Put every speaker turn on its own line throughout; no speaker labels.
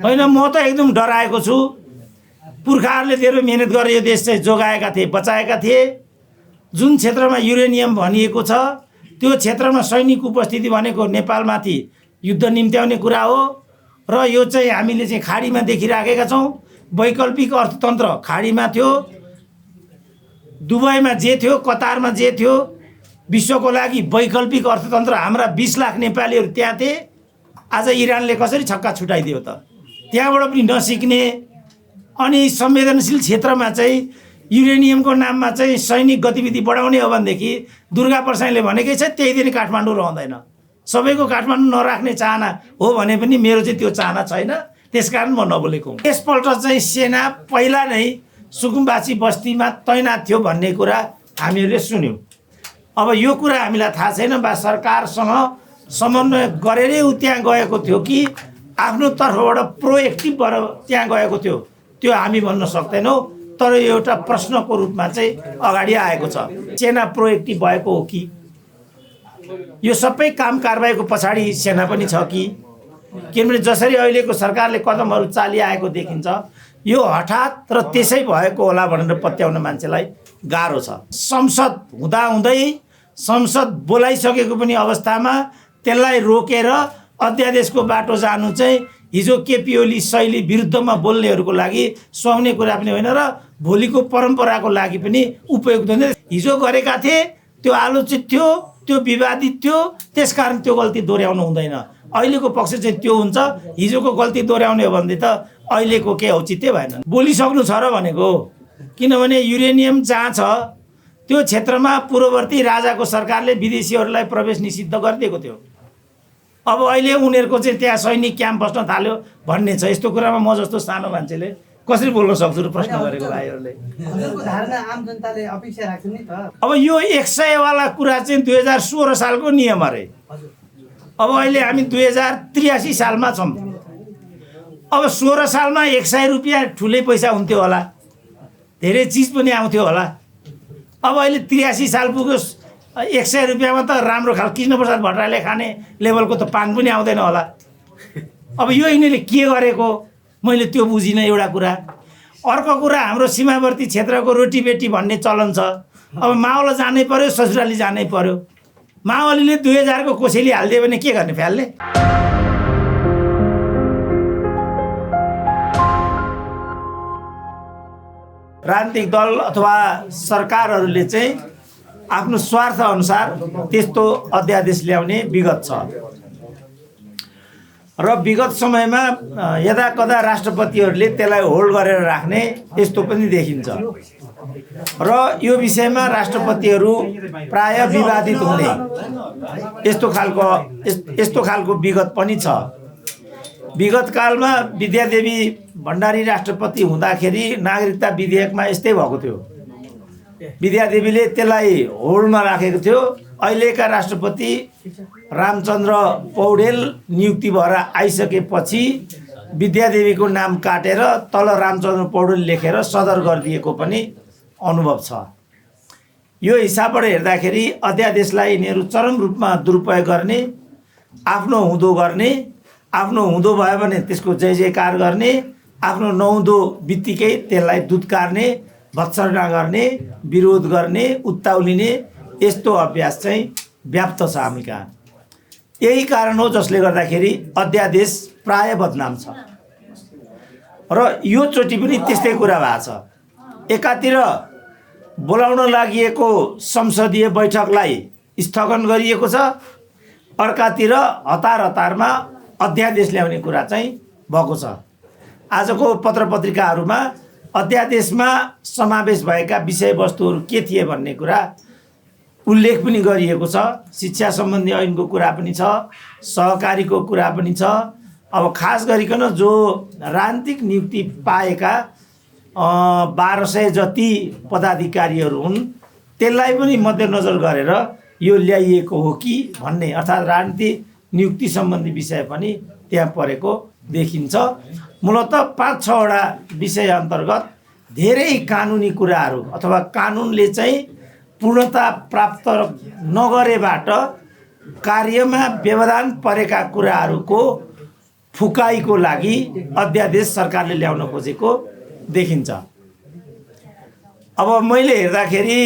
होइन म त एकदम डराएको छु। पुर्खाहरूले धेरै मेहनत गरेर यो देश चाहिँ जोगाएका थिए, बचाएका थिए। जुन क्षेत्रमा युरेनियम भनिएको छ त्यो क्षेत्रमा सैनिक उपस्थिति भनेको नेपालमाथि युद्ध निम्त्याउने कुरा हो र यो चाहिँ हामीले चाहिँ खाडीमा देखिराखेका छौँ। वैकल्पिक अर्थतन्त्र खाडीमा थियो, दुबईमा जे थियो, कतारमा जे थियो, विश्वको लागि वैकल्पिक अर्थतन्त्र हाम्रा 20 लाख नेपालीहरू त्यहाँ थिए। आज इरानले कसरी छक्का छुटाइदियो त? त्यहाँबाट पनि नसिक्ने अनि संवेदनशील क्षेत्रमा चाहिँ युरेनियमको नाममा चाहिँ सैनिक गतिविधि बढाउने हो भनेदेखि दुर्गा प्रसाईले भनेकै छ त्यही दिन काठमाडौँ रहँदैन। सबैको काठमाडौँ नराख्ने चाहना हो भने पनि मेरो चाहिँ त्यो चाहना छैन, त्यसकारण म नबोलेको हुँ। यसपल्ट चाहिँ सेना पहिला नै सुकुम्बासी बस्तीमा तैनात थियो भन्ने कुरा हामीहरूले सुन्यौँ। अब यो कुरा हामीलाई थाहा छैन बा सरकारसँग समन्वय गरेरै ऊ त्यहाँ गएको थियो कि आफ्नो तर्फबाट प्रोएक्टिभ भएर त्यहाँ गएको थियो, त्यो हामी भन्न सक्दैनौँ। तर एउटा प्रश्नको रूपमा चाहिँ अगाडि आएको छ, सेना प्रोएक्टिभ भएको हो कि? यो सबै काम कारबाहीको पछाडि सेना पनि छ कि? किनभने जसरी अहिलेको सरकारले कदमहरू चालिआएको देखिन्छ यो हठात र त्यसै भएको होला भनेर पत्याउन मान्छेलाई गाह्रो छ। संसद हुँदाहुँदै संसद बोलाइसकेको पनि अवस्थामा त्यसलाई रोकेर अध्यादेशको बाटो जानु चाहिँ हिजो केपी ओली शैली विरुद्धमा बोल्नेहरूको लागि सुहाउने कुरा पनि होइन र भोलिको परम्पराको लागि पनि उपयुक्त हुँदैन। हिजो गरेका थिए त्यो आलोचित थियो, त्यो विवादित थियो, त्यसकारण त्यो गल्ती दोहोऱ्याउनु हुँदैन। अहिलेको पक्ष चाहिँ त्यो हुन्छ, हिजोको गल्ती दोहोऱ्याउने हो भने त अहिलेको के औचित्य भएन। बोलिसक्नु छ र भनेको, किनभने युरेनियम जहाँ छ त्यो क्षेत्रमा पूर्ववर्ती राजाको सरकारले विदेशीहरूलाई प्रवेश निषिद्ध गरिदिएको थियो। अब अहिले उनीहरूको चाहिँ त्यहाँ सैनिक क्याम्प बस्न थाल्यो भन्ने छ। यस्तो कुरामा म जस्तो सानो मान्छेले कसरी बोल्न सक्छु र प्रश्न गरेको भाइहरूले? अब यो 100 वाला कुरा चाहिँ 2016 सालको नियम अरे। अब अहिले हामी 2083 सालमा छौँ। अब 16 सालमा 100 रुपियाँ ठुलै पैसा हुन्थ्यो होला, धेरै चिज पनि आउँथ्यो होला। अब अहिले 83 साल पुग्यो, 100 रुपियाँमा त राम्रो खाल कृष्णप्रसाद भट्टराईले खाने लेभलको त पान पनि आउँदैन होला। अब यो यिनीहरूले के गरेको मैले त्यो बुझिनँ एउटा कुरा। अर्को कुरा, हाम्रो सीमावर्ती क्षेत्रको रोटीबेटी भन्ने चलन छ। अब मावल जानै पर्यो, ससुराली जानै पर्यो। मावलीले 2000 को कोसेली हालिदियो भने के गर्ने फ्यालले? राजनीतिक दल अथवा सरकारहरूले चाहिँ आफ्नो स्वार्थ अनुसार त्यस्तो अध्यादेश ल्याउने विगत छ र विगत समयमा यदाकदा राष्ट्रपतिहरूले त्यसलाई होल्ड गरेर राख्ने यस्तो पनि देखिन्छ र यो विषयमा राष्ट्रपतिहरू प्राय विवादित हुने यस्तो खालको विगत पनि छ। विगत कालमा विद्यादेवी भण्डारी राष्ट्रपति हुँदाखेरि नागरिकता विधेयकमा यस्तै भएको थियो। विद्यादेवीले त्यसलाई होल्डमा राखेको थियो। अहिलेका राष्ट्रपति रामचन्द्र पौडेल नियुक्ति भएर आइसकेपछि विद्यादेवीको नाम काटेर तल रामचन्द्र पौडेल लेखेर सदर गरिदिएको पनि अनुभव छ। यो हिसाबबाट हेर्दाखेरि अध्यादेशलाई यिनीहरू चरम रूपमा दुरुपयोग गर्ने, आफ्नो हुँदो गर्ने, आफ्नो हुँदो भयो भने त्यसको जय जयकार गर्ने, आफ्नो नहुँदो बित्तिकै त्यसलाई दुत्कार्ने, भत्सना गर्ने, विरोध गर्ने, उत्ताउलिने यस्तो अभ्यास चाहिँ व्याप्त छ हामी कहाँ। यही कारण हो जसले गर्दाखेरि अध्यादेश प्राय बदनाम छ र यो चोटि पनि त्यस्तै कुरा भएको छ। एकातिर बोलाउन लागि संसदीय बैठकलाई स्थगन गरिएको छ, अर्कातिर हतार हतारमा अध्यादेश ल्याउने कुरा चाहिँ भएको छ। आजको पत्रपत्रिकाहरूमा अध्यादेशमा समावेश भएका विषयवस्तुहरू के थिए भन्ने कुरा उल्लेख पनि गरिएको छ। शिक्षा सम्बन्धी ऐनको कुरा पनि छ, सहकारीको कुरा पनि छ। अब खास गरिकन जो राजनीतिक नियुक्ति पाएका 1200 जति पदाधिकारीहरू हुन् त्यसलाई पनि मध्यनजर गरेर यो ल्याइएको हो कि भन्ने, अर्थात् राजनीतिक नियुक्ति सम्बन्धी विषय पनि त्यहाँ परेको देखिन्छ। मूलतः 5-6 वटा विषय अन्तर्गत धेरै कानुनी कुराहरू अथवा कानुनले चाहिँ पूर्णता प्राप्त नगरेबाट कार्यमा व्यवधान परेका कुराहरूको फुकाइको लागि अध्यादेश सरकारले ल्याउन खोजेको देखिन्छ। अब मैले हेर्दाखेरि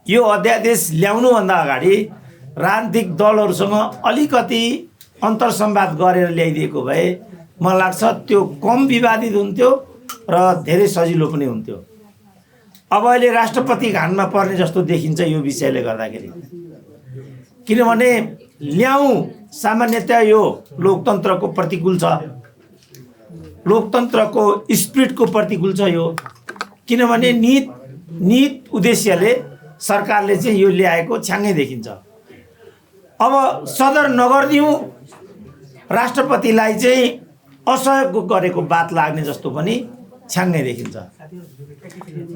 यो अध्यादेश ल्याउनुभन्दा अगाडि राजनीतिक दलहरूसँग अलिकति अन्तर्संवाद गरेर ल्याइदिएको भए मलाई लाग्छ त्यो कम विवादित हुन्थ्यो र धेरै सजिलो पनि हुन्थ्यो। अब अहिले राष्ट्रपति घानमा पर्ने जस्तो देखिन्छ यो विषयले गर्दाखेरि, किनभने ल्याउँ सामान्यतया यो लोकतन्त्रको प्रतिकूल छ, लोकतन्त्रको स्पिरिटको प्रतिकूल छ यो, किनभने नीत उद्देश्यले सरकारले चाहिँ यो ल्याएको छ्याङ्गै देखिन्छ। अब सदर नगरिदिउँ राष्ट्रपतिलाई चाहिँ असहयोग गरेको बात लाग्ने जस्तो पनि छ्याङ्गै देखिन्छ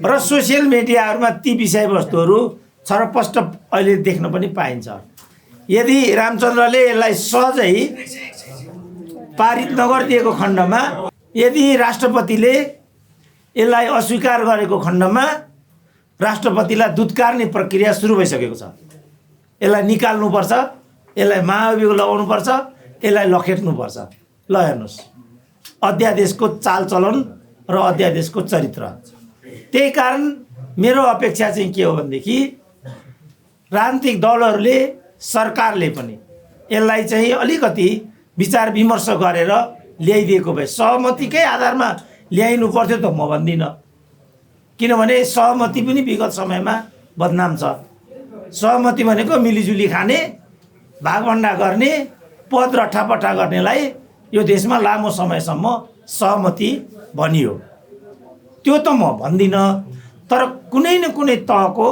र सोसियल मिडियाहरूमा ती विषयवस्तुहरू छरपष्ट अहिले देख्न पनि पाइन्छ। यदि रामचन्द्रले यसलाई सहजै पारित नगरिदिएको खण्डमा, यदि राष्ट्रपतिले यसलाई अस्वीकार गरेको खण्डमा राष्ट्रपतिलाई दुत्कार्ने प्रक्रिया सुरु भइसकेको छ। यसलाई निकाल्नुपर्छ, यसलाई महाभियोग लगाउनुपर्छ, यसलाई लखेट्नुपर्छ। ल हेर्नुहोस् अध्यादेशको चालचलन र अध्यादेशको चरित्र। त्यही कारण मेरो अपेक्षा चाहिँ के हो भनेदेखि राजनीतिक दलहरूले, सरकारले पनि यसलाई चाहिँ अलिकति विचार विमर्श गरेर ल्याइदिएको भए, सहमतिकै आधारमा ल्याइनु पर्थ्यो त म भन्दिनँ, किनभने सहमति पनि विगत समयमा बदनाम छ। सहमति भनेको मिलिजुली खाने, भागभण्डा गर्ने, पद रट्ठापट्टा गर्नेलाई यो देशमा लामो समयसम्म सहमति भनियो। त्यो त म भन्दिनँ, तर कुनै न कुनै तहको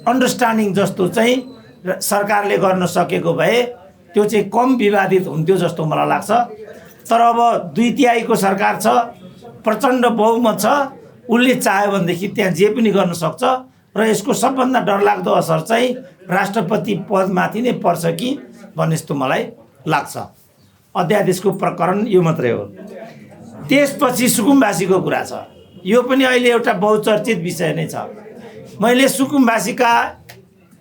अन्डरस्ट्यान्डिङ जस्तो चाहिँ सरकारले गर्न सकेको भए त्यो चाहिँ कम विवादित हुन्थ्यो जस्तो मलाई लाग्छ। तर अब 2/3 सरकार छ, प्रचण्ड बहुमत छ, उसले चाह्यो भनेदेखि त्यहाँ जे पनि गर्न सक्छ र यसको सबभन्दा डरलाग्दो असर चाहिँ राष्ट्रपति पदमाथि नै पर्छ कि भन्ने जस्तो मलाई लाग्छ। अध्यादेशको प्रकरण यो मात्रै हो। त्यसपछि सुकुम्बासीको कुरा छ, यो पनि अहिले एउटा बहुचर्चित विषय नै छ। मैले सुकुम्बासीका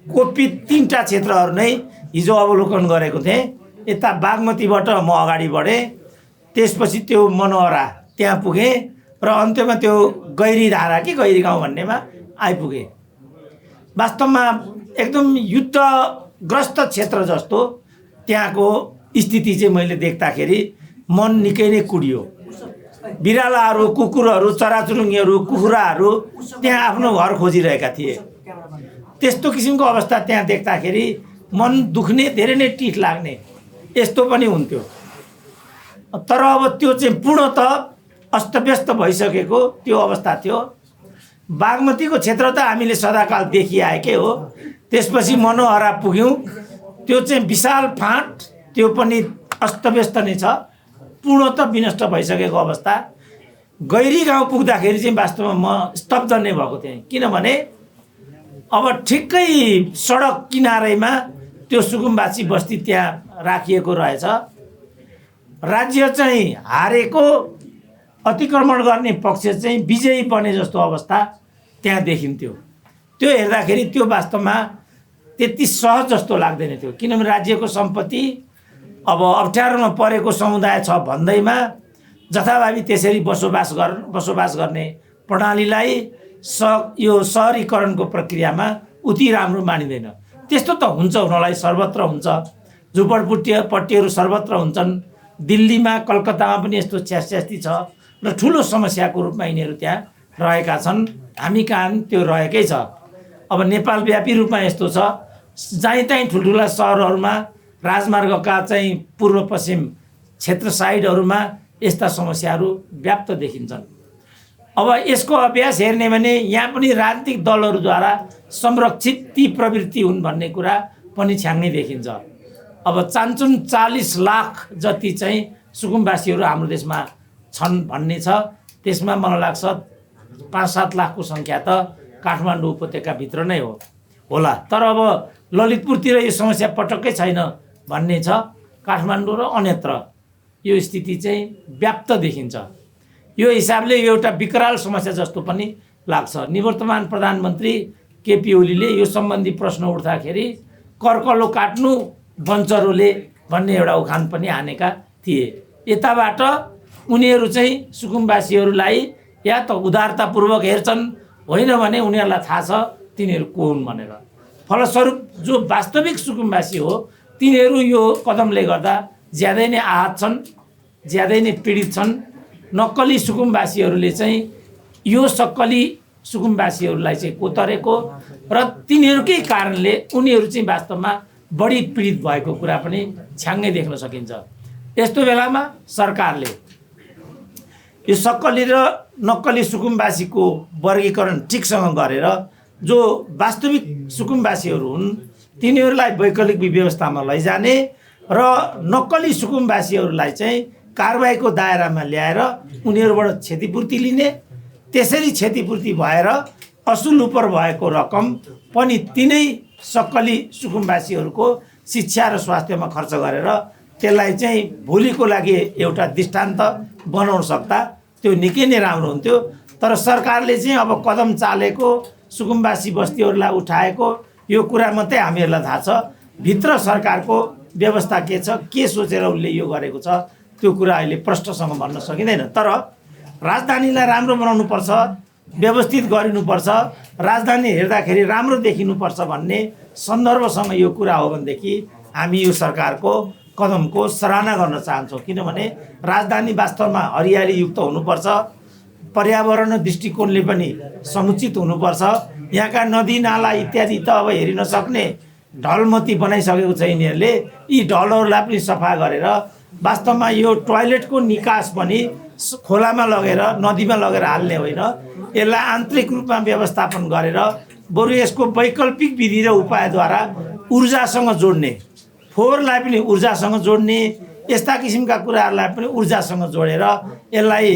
कोपित 3टा क्षेत्रहरू नै हिजो अवलोकन गरेको थिएँ। यता बागमतीबाट म अगाडि बढेँ, त्यसपछि त्यो मनोहरा त्यहाँ पुगेँ र अन्त्यमा त्यो गैरीधारा कि गैरी गाउँ भन्नेमा आइपुगेँ। वास्तवमा एकदम युद्धग्रस्त क्षेत्र जस्तो त्यहाँको स्थिति चाहिँ मैले देख्दाखेरि मन निकै नै कुडियो। बिरालाहरू, कुकुरहरू, चराचुरुङ्गीहरू, कुखुराहरू त्यहाँ आफ्नो घर खोजिरहेका थिए। त्यस्तो किसिमको अवस्था त्यहाँ देख्दाखेरि मन दुख्ने, धेरै नै टिठ लाग्ने यस्तो पनि हुन्थ्यो। तर अब त्यो चाहिँ पूर्णतः अस्तव्यस्त भइसकेको त्यो अवस्था थियो। बागमतीको क्षेत्र त हामीले सदाकाल देखिआएकै हो। त्यसपछि मनोहरा पुग्यौँ, त्यो चाहिँ विशाल फाँट, त्यो पनि अस्तव्यस्त नै छ, पूर्णतः विनष्ट भइसकेको अवस्था। गैरी गाउँ पुग्दाखेरि चाहिँ वास्तवमा म स्तब्ध नै भएको थिएँ, किनभने अब ठिक्कै सडक किनारैमा त्यो सुकुम्बासी बस्ती त्यहाँ राखिएको रहेछ। राज्य चाहिँ हारेको, अतिक्रमण गर्ने पक्ष चाहिँ विजयी बने जस्तो अवस्था त्यहाँ देखिन्थ्यो। त्यो हेर्दाखेरि त्यो वास्तवमा त्यति सहज जस्तो लाग्दैन थियो, किनभने राज्यको सम्पत्ति अब अप्ठ्यारोमा परेको समुदाय छ भन्दैमा जथाभावी त्यसरी बसोबास गर्ने प्रणालीलाई यो सहरीकरणको प्रक्रियामा उति राम्रो मानिँदैन। त्यस्तो त हुन्छ, हुनलाई सर्वत्र हुन्छ, झुपडपट्टीहरू सर्वत्र हुन्छन्। दिल्लीमा, कलकत्तामा पनि यस्तो छ्यास्ती छ र ठुलो समस्याको रूपमा यिनीहरू त्यहाँ रहेका छन्। हामी कहाँ त्यो रहेकै छ। अब नेपालव्यापी रूपमा यस्तो छ, जहीँ तहीँ ठुल्ठुला सहरहरूमा, राजमार्गका चाहिँ पूर्व पश्चिम क्षेत्र साइडहरूमा यस्ता समस्याहरू व्याप्त देखिन्छन्। अब यसको अभ्यास हेर्ने भने यहाँ पनि राजनीतिक दलहरूद्वारा संरक्षित ती प्रवृत्ति हुन् भन्ने कुरा पनि छ्याङ्गै देखिन्छ। अब चान्चुन 40 लाख जति चाहिँ सुकुम्बासीहरू हाम्रो देशमा छन् भन्ने छ। त्यसमा मलाई लाग्छ 5-7 लाखको सङ्ख्या त काठमाडौँ उपत्यकाभित्र नै होला। तर अब ललितपुरतिर यो समस्या पटक्कै छैन भन्ने छ। काठमाडौँ र अन्यत्र यो स्थिति चाहिँ व्याप्त देखिन्छ। यो हिसाबले यो एउटा विकराल समस्या जस्तो पनि लाग्छ। निवर्तमान प्रधानमन्त्री केपी ओलीले यो सम्बन्धी प्रश्न उठ्दाखेरि कर्कलो काट्नु बन्चरोले भन्ने एउटा उखान पनि हानेका थिए। यताबाट उनीहरू चाहिँ सुकुम्बासीहरूलाई या त उदारतापूर्वक हेर्छन्, होइन भने उनीहरूलाई थाहा छ तिनीहरू को हुन् भनेर। फलस्वरूप जो वास्तविक सुकुम्बासी हो तिनीहरू यो कदमले गर्दा ज्यादै नै आहत छन्, ज्यादै नै पीडित छन्। नक्कली सुकुम्बासीहरूले चाहिँ यो सक्कली सुकुम्बासीहरूलाई चाहिँ कोतरेको र तिनीहरूकै कारणले उनीहरू चाहिँ वास्तवमा बढी पीडित भएको कुरा पनि छ्याङ्गै देख्न सकिन्छ। यस्तो बेलामा सरकारले यो सक्कली र नक्कली सुकुम्बासीको वर्गीकरण ठिकसँग गरेर जो वास्तविक सुकुम्बासीहरू हुन् तिनीहरूलाई वैकल्पिक व्यवस्थामा लैजाने र नक्कली सुकुम्बासीहरूलाई चाहिँ कारबाहीको दायरामा ल्याएर उनीहरूबाट क्षतिपूर्ति लिने, त्यसरी क्षतिपूर्ति भएर असुल उपर भएको रकम पनि तिनै सक्कली सुकुम्बासीहरूको शिक्षा र स्वास्थ्यमा खर्च गरेर त्यसलाई चाहिँ भोलिको लागि एउटा दृष्टान्त बनाउन सक्दा त्यो निकै नै राम्रो हुन्थ्यो। तर सरकारले चाहिँ अब कदम चालेको, सुकुम्बासी बस्तीहरूलाई उठाएको यो कुरा मात्रै हामीहरूलाई थाहा छ। भित्र सरकारको व्यवस्था के सोचेर उसले यो गरेको छ त्यो कुरा अहिले प्रष्टसँग भन्न सकिँदैन। तर राजधानीलाई राम्रो बनाउनुपर्छ, व्यवस्थित गरिनुपर्छ, राजधानी हेर्दाखेरि राम्रो देखिनुपर्छ भन्ने सन्दर्भसँग यो कुरा हो भनेदेखि हामी यो सरकारको कदमको सराहना गर्न चाहन्छौँ। किनभने राजधानी वास्तवमा हरियालीयुक्त हुनुपर्छ, पर्यावरण दृष्टिकोणले पनि समुचित हुनुपर्छ। यहाँका नदी नाला इत्यादि त अब हेरिन सक्ने ढलमती बनाइसकेको छ यिनीहरूले। यी ढलहरूलाई पनि सफा गरेर वास्तवमा यो टोयलेटको निकास पनि खोलामा लगेर नदीमा लगेर हाल्ने होइन, यसलाई आन्तरिक रूपमा व्यवस्थापन गरेर बरु यसको वैकल्पिक विधि र उपायद्वारा ऊर्जासँग जोड्ने, फोहोरलाई पनि ऊर्जासँग जोड्ने, यस्ता किसिमका कुराहरूलाई पनि ऊर्जासँग जोडेर यसलाई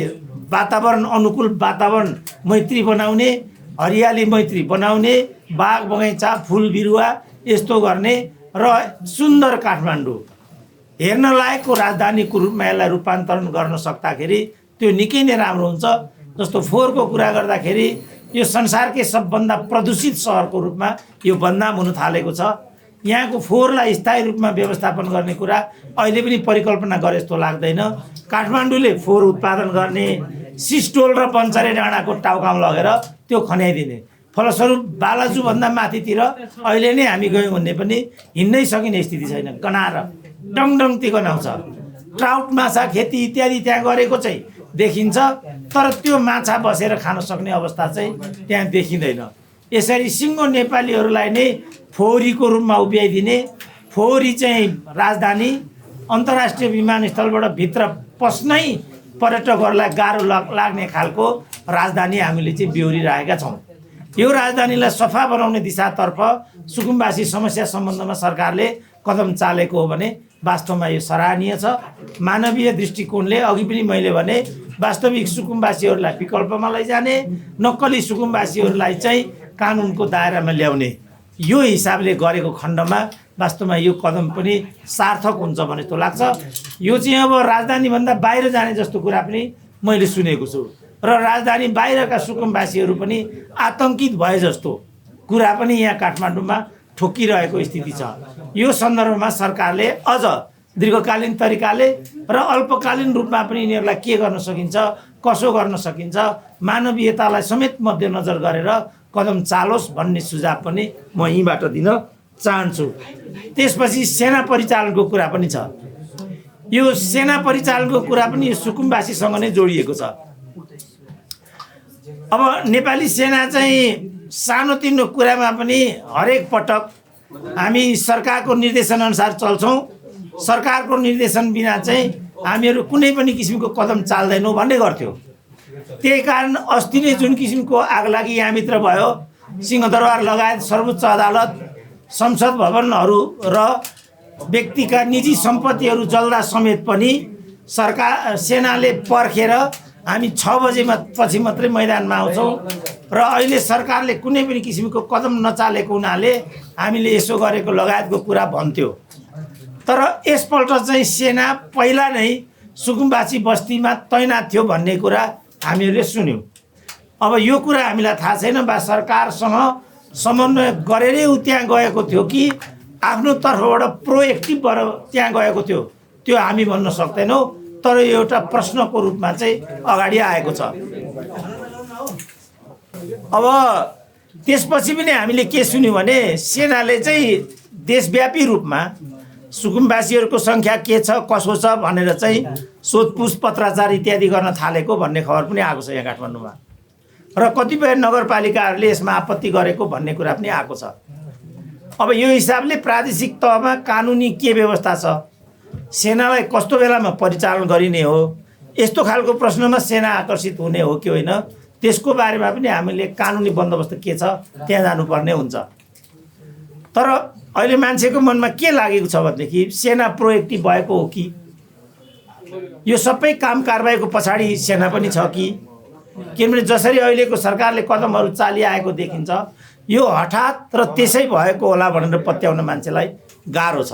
वातावरण अनुकूल, वातावरण मैत्री बनाउने, हरियाली मैत्री बनाउने, बाग बगैँचा फुल बिरुवा यस्तो गर्ने र सुन्दर काठमाडौँ हेर्न लायकको राजधानीको रूपमा यसलाई रूपान्तरण गर्न सक्दाखेरि त्यो निकै नै राम्रो हुन्छ। जस्तो फोहोरको कुरा गर्दाखेरि यो संसारकै सबभन्दा प्रदूषित सहरको रूपमा यो बदनाम हुन थालेको छ। यहाँको फोहोरलाई स्थायी रूपमा व्यवस्थापन गर्ने कुरा अहिले पनि परिकल्पना गरे जस्तो लाग्दैन। काठमाडौँले फोहोर उत्पादन गर्ने, सिस्टोल र बन्चरे डाँडाको टाउकामा लगेर त्यो खन्याइदिने, फलस्वरूप बालाजुभन्दा माथितिर अहिले नै हामी गयौँ भन्ने पनि हिँड्नै सकिने स्थिति छैन। गनाएर डङडङती गनाउँछ। ट्राउट माछा खेती इत्यादि त्यहाँ गरेको चाहिँ देखिन्छ, तर त्यो माछा बसेर खान सक्ने अवस्था चाहिँ त्यहाँ देखिँदैन। यसरी सिङ्गो नेपालीहरूलाई नै फोहोरीको रूपमा उभ्याइदिने, फोहोरी चाहिँ राजधानी अन्तर्राष्ट्रिय विमानस्थलबाट भित्र पस्नै पर्यटकहरूलाई गाह्रो लाग्ने खालको राजधानी हामीले चाहिँ बेहोरिरहेका छौँ। यो राजधानीलाई सफा बनाउने दिशातर्फ सुकुम्बासी समस्या सम्बन्धमा सरकारले कदम चालेको हो भने वास्तवमा यो सराहनीय छ। मानवीय दृष्टिकोणले अघि पनि मैले भने वास्तविक सुकुम्बासीहरूलाई विकल्पमा लैजाने, नक्कली सुकुम्बासीहरूलाई चाहिँ कानुनको दायरामा ल्याउने, यो हिसाबले गरेको खण्डमा वास्तवमा यो कदम पनि सार्थक हुन्छ भने जस्तो लाग्छ। यो चाहिँ अब राजधानीभन्दा बाहिर जाने जस्तो कुरा पनि मैले सुनेको छु र राजधानी बाहिरका सुकुम्बासीहरू पनि आतङ्कित भए जस्तो कुरा पनि यहाँ काठमाडौँमा ठोकिरहेको स्थिति छ। यो सन्दर्भमा सरकारले अझ दीर्घकालीन तरिकाले र अल्पकालीन रूपमा पनि यिनीहरूलाई के गर्न सकिन्छ, कसो गर्न सकिन्छ, मानवीयतालाई समेत मध्यनजर गरेर कदम चालोस् भन्ने सुझाव पनि म यहीँबाट दिन चाहन्छु। त्यसपछि सेना परिचालनको कुरा पनि छ। यो सेना परिचालनको कुरा पनि यो सुकुम्बासीसँग नै जोडिएको छ। अब नेपाली सेना चाहिँ सानोतिनो कुरामा पनि हरेक पटक हामी सरकारको निर्देशनअनुसार चल्छौँ, सरकारको निर्देशन बिना चाहिँ हामीहरू कुनै पनि किसिमको कदम चाल्दैनौँ भन्ने गर्थ्यो। त्यही कारण अस्ति नै जुन किसिमको आगलागी यहाँभित्र भयो, सिंहदरबार लगायत सर्वोच्च अदालत, संसद भवनहरू र व्यक्तिका निजी सम्पत्तिहरू जल्दा समेत पनि सरकार सेनाले पर्खेर हामी 6 बजेमा पछि मात्रै मैदानमा आउँछौँ र अहिले सरकारले कुनै पनि किसिमको कदम नचालेको हुनाले हामीले यसो गरेको लगायतको कुरा भन्थ्यो। तर यसपल्ट चाहिँ सेना पहिला नै सुकुम्बासी बस्तीमा तैनात थियो भन्ने कुरा हामीहरूले सुन्यौँ। अब यो कुरा हामीलाई थाहा छैन बा सरकारसँग समन्वय गरेरै ऊ त्यहाँ गएको थियो कि आफ्नो तर्फबाट प्रोएक्टिभ भएर त्यहाँ गएको थियो त्यो हामी भन्न सक्दैनौँ, तर यो एउटा प्रश्नको रूपमा चाहिँ अगाडि आएको छ। अब त्यसपछि पनि हामीले के सुन्यौँ भने सेनाले चाहिँ देशव्यापी रूपमा सुकुम्बासीहरूको सङ्ख्या के छ कसो छ भनेर चाहिँ सोधपुछ पत्राचार इत्यादि गर्न थालेको भन्ने खबर पनि आएको छ यहाँ काठमाडौँमा, र कतिपय नगरपालिकाहरूले यसमा आपत्ति गरेको भन्ने कुरा पनि आएको छ। अब यो हिसाबले प्रादेशिक तहमा कानुनी के व्यवस्था छ, सेनालाई कस्तो बेलामा परिचालन गरिने हो, यस्तो खालको प्रश्नमा सेना आकर्षित हुने हो कि होइन, त्यसको बारेमा पनि हामीले कानुनी बन्दोबस्त के छ त्यहाँ जानुपर्ने हुन्छ। तर अहिले मान्छेको मनमा के लागेको छ भनेदेखि सेना प्रोएक्टिभ भएको हो कि यो सबै काम कारबाहीको पछाडि सेना पनि छ कि, किनभने जसरी अहिलेको सरकारले कदमहरू चालिआएको देखिन्छ यो हठात र त्यसै भएको होला भनेर पत्याउन मान्छेलाई गाह्रो छ।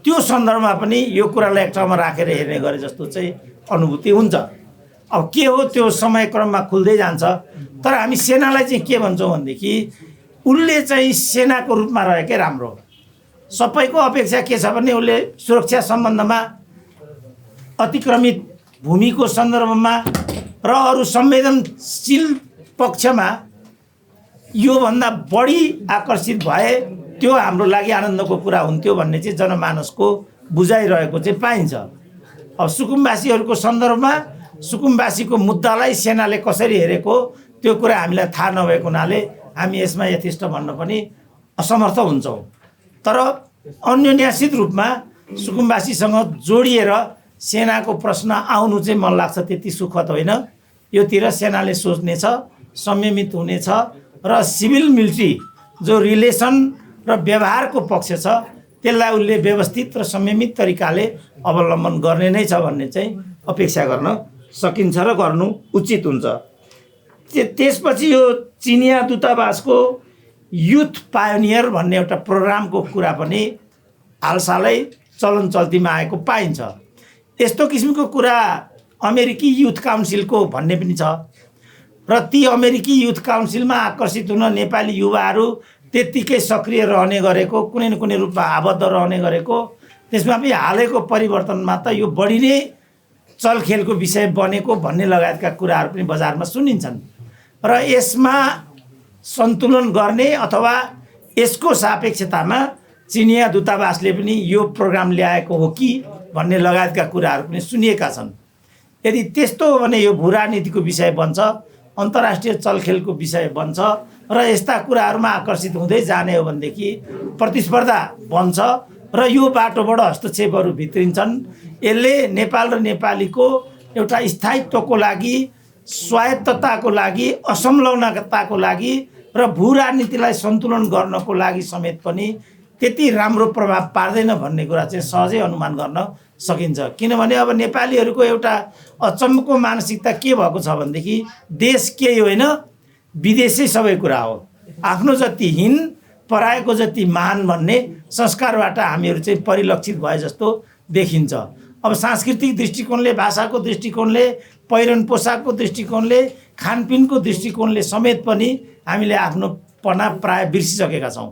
त्यो सन्दर्भमा पनि यो कुरालाई एक ठाउँमा राखेर हेर्ने गरे जस्तो चाहिँ अनुभूति हुन्छ। अब के हो त्यो समयक्रममा खुल्दै जान्छ, तर हामी सेनालाई चाहिँ के भन्छौँ भनेदेखि उसले चाहिँ सेनाको रूपमा रहेकै राम्रो। सबैको अपेक्षा के छ भने उसले सुरक्षा सम्बन्धमा, अतिक्रमित भूमिको सन्दर्भमा र अरू संवेदनशील पक्षमा योभन्दा बढी आकर्षित भए त्यो हाम्रो लागि आनन्दको कुरा हुन्थ्यो भन्ने चाहिँ जनमानसको बुझाइरहेको चाहिँ पाइन्छ। अब सुकुम्बासीहरूको सन्दर्भमा सुकुम्बासीको मुद्दालाई सेनाले कसरी हेरेको त्यो कुरा हामीलाई थाहा नभएको हुनाले हामी यसमा यथेष्ट भन्न पनि असमर्थ हुन्छौँ। तर अन्योन्यासित रूपमा सुकुम्बासीसँग जोडिएर सेनाको प्रश्न आउनु चाहिँ मन लाग्छ त्यति सुखद होइन। योतिर सेनाले सोच्नेछ, संयमित हुनेछ र सिभिल मिलिट्री जो रिलेसन र व्यवहारको पक्ष छ त्यसलाई उसले व्यवस्थित र संयमित तरिकाले अवलम्बन गर्ने नै छ भन्ने चाहिँ अपेक्षा गर्न सकिन्छ र गर्नु उचित हुन्छ। त्यसपछि यो चिनिया दूतावासको युथ पायोनियर भन्ने एउटा प्रोग्रामको कुरा पनि हालसालै चलन चल्तीमा आएको पाइन्छ। यस्तो किसिमको कुरा अमेरिकी युथ काउन्सिलको भन्ने पनि छ र ती अमेरिकी युथ काउन्सिलमा आकर्षित हुन नेपाली युवाहरू त्यत्तिकै सक्रिय रहने गरेको, कुनै न कुनै रूपमा आबद्ध रहने गरेको, त्यसमा पनि हालैको परिवर्तनमा त यो बढी नै चलखेलको विषय बनेको भन्ने लगायतका कुराहरू पनि बजारमा सुनिन्छन् र यसमा सन्तुलन गर्ने अथवा यसको सापेक्षतामा चिनिया दूतावासले पनि यो प्रोग्राम ल्याएको हो कि भन्ने लगायतका कुराहरू पनि सुनिएका छन्। यदि त्यस्तो हो भने यो भू राजनीतिको विषय बन्छ, अन्तर्राष्ट्रिय चलखेलको विषय बन्छ र यस्ता कुराहरूमा आकर्षित हुँदै जाने हो भनेदेखि प्रतिस्पर्धा बन्छ र यो बाटोबाट हस्तक्षेपहरू भित्रिन्छन्। यसले नेपाल र नेपालीको एउटा स्थायित्वको लागि, स्वायत्तताको लागि, असंलग्नताको लागि र भू राजनीतिलाई सन्तुलन गर्नको लागि समेत पनि त्यति राम्रो प्रभाव पार्दैन भन्ने कुरा चाहिँ सहजै अनुमान गर्न सकिन्छ। किनभने अब नेपालीहरूको एउटा अचम्मको मानसिकता के भएको छ भनेदेखि देश केही होइन, विदेशै सबै कुरा हो, आफ्नो जति हीन पराएको जति महान भन्ने संस्कारबाट हामीहरू चाहिँ परिलक्षित भए जस्तो देखिन्छ। अब सांस्कृतिक दृष्टिकोणले, भाषाको दृष्टिकोणले, पहिरन पोसाकको दृष्टिकोणले, खानपिनको दृष्टिकोणले समेत पनि हामीले आफ्नो पना प्राय बिर्सिसकेका छौँ।